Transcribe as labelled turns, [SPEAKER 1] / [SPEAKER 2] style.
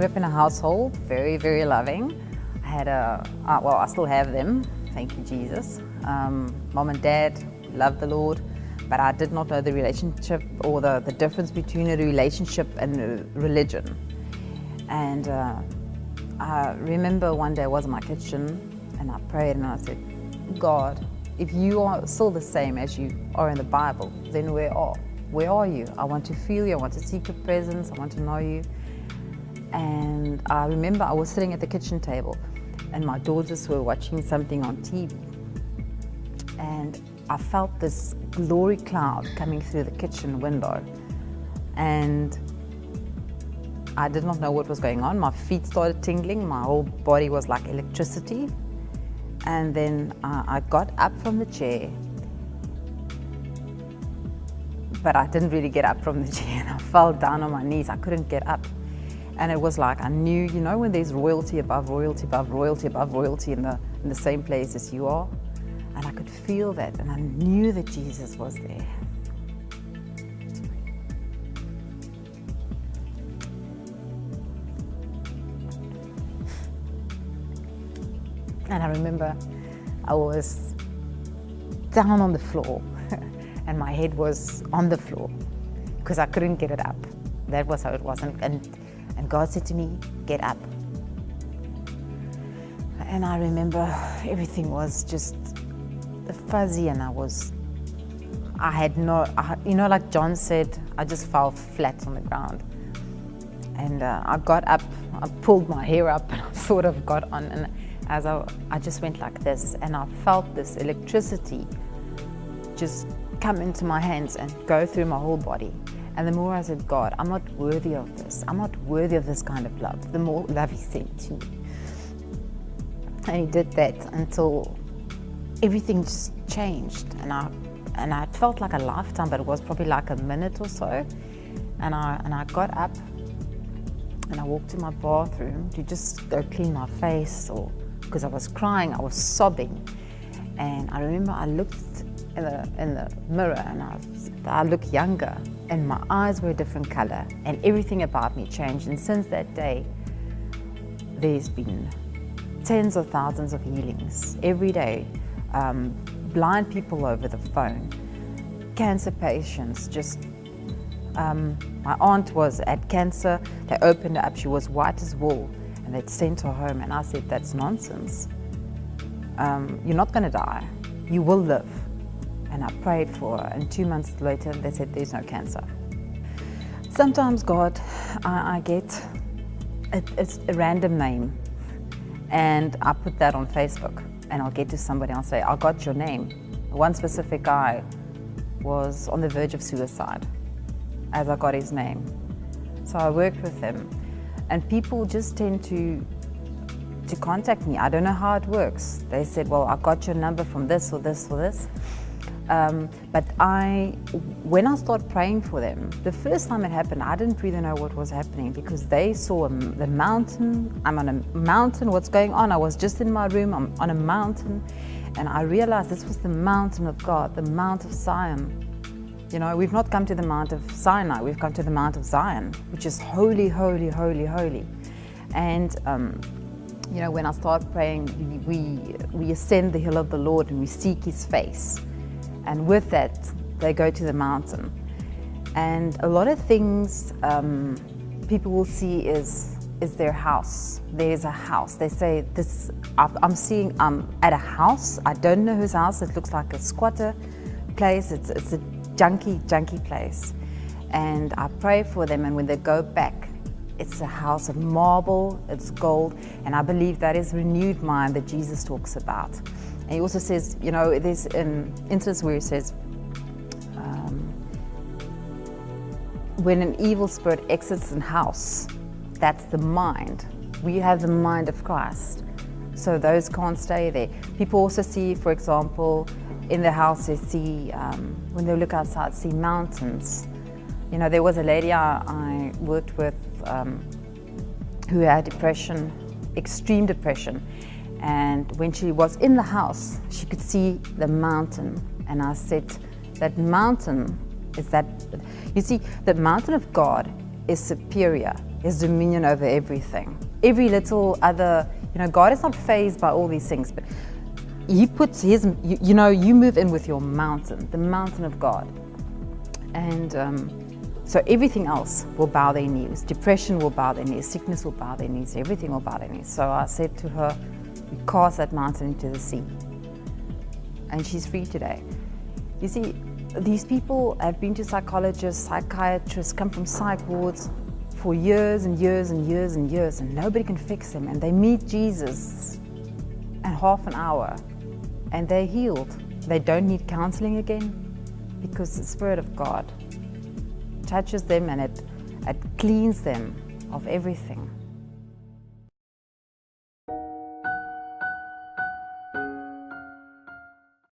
[SPEAKER 1] grew up in a household, very, very loving. I had I still have them, thank you, Jesus. Mom and dad loved the Lord, but I did not know the relationship or the difference between a relationship and a religion. And I remember one day I was in my kitchen and I prayed and I said, God, if you are still the same as you are in the Bible, then where are you? I want to feel you, I want to seek your presence, I want to know you. And I remember I was sitting at the kitchen table and my daughters were watching something on TV. And I felt this glory cloud coming through the kitchen window. And I did not know what was going on. My feet started tingling, my whole body was like electricity. And then I got up from the chair, but I didn't really get up from the chair, and I fell down on my knees. I couldn't get up. And it was like I knew, you know, when there's royalty above royalty above royalty above royalty in the same place as you are. And I could feel that, and I knew that Jesus was there. And I remember I was down on the floor and my head was on the floor because I couldn't get it up. That was how it was. And God said to me, get up. And I remember everything was just fuzzy, and like John said, I just fell flat on the ground. And I got up, I pulled my hair up and I sort of got on, and as I just went like this, and I felt this electricity just come into my hands and go through my whole body. And the more I said, God, I'm not worthy of this. I'm not worthy of this kind of love. The more love He sent to me. And He did that until everything just changed. And I felt like a lifetime, but it was probably like a minute or so. And I got up and I walked to my bathroom to just go clean my face, or because I was crying, I was sobbing. And I remember I looked in the mirror and I looked younger, and my eyes were a different color, and everything about me changed. And since that day, there's been tens of thousands of healings every day. Blind people over the phone, cancer patients, just my aunt was at cancer. They opened her up, she was white as wool, and they'd sent her home. And I said, that's nonsense. You're not going to die, you will live. And I prayed for her, and 2 months later they said there's no cancer. Sometimes God, I get it's a random name, and I put that on Facebook, and I'll get to somebody and I'll say, I got your name. One specific guy was on the verge of suicide as I got his name. So I worked with him, and people just tend to contact me. I don't know how it works. They said, well, I got your number from this or this or this. But when I started praying for them, the first time it happened, I didn't really know what was happening, because they saw the mountain. I'm on a mountain, what's going on? I was just in my room, I'm on a mountain, and I realized this was the mountain of God, the Mount of Zion. You know, we've not come to the Mount of Sinai, we've come to the Mount of Zion, which is holy, holy, holy, holy. And you know, when I start praying, we ascend the hill of the Lord and we seek His face. And with that, they go to the mountain. And a lot of things people will see is their house. There's a house. They say, I'm seeing at a house. I don't know whose house. It looks like a squatter place. It's a junky place. And I pray for them, and when they go back, it's a house of marble, it's gold, and I believe that is renewed mind that Jesus talks about. And He also says, you know, there's an instance where He says, when an evil spirit exits a house, that's the mind. We have the mind of Christ, so those can't stay there. People also see, for example, in the house they see, when they look outside, see mountains. You know, there was a lady I worked with who had depression, extreme depression. And when she was in the house, she could see the mountain. And I said, that mountain is that, you see, the mountain of God is superior. has dominion over everything. Every little other, God is not fazed by all these things, but He puts His, you move in with your mountain, the mountain of God. And so everything else will bow their knees. Depression will bow their knees, sickness will bow their knees, everything will bow their knees. So I said to her, "You cast that mountain into the sea." And she's free today. You see, these people have been to psychologists, psychiatrists, come from psych wards for years and years and years and years, and nobody can fix them. And they meet Jesus in half an hour and they're healed. They don't need counseling again because the Spirit of God touches them and it cleans them of everything.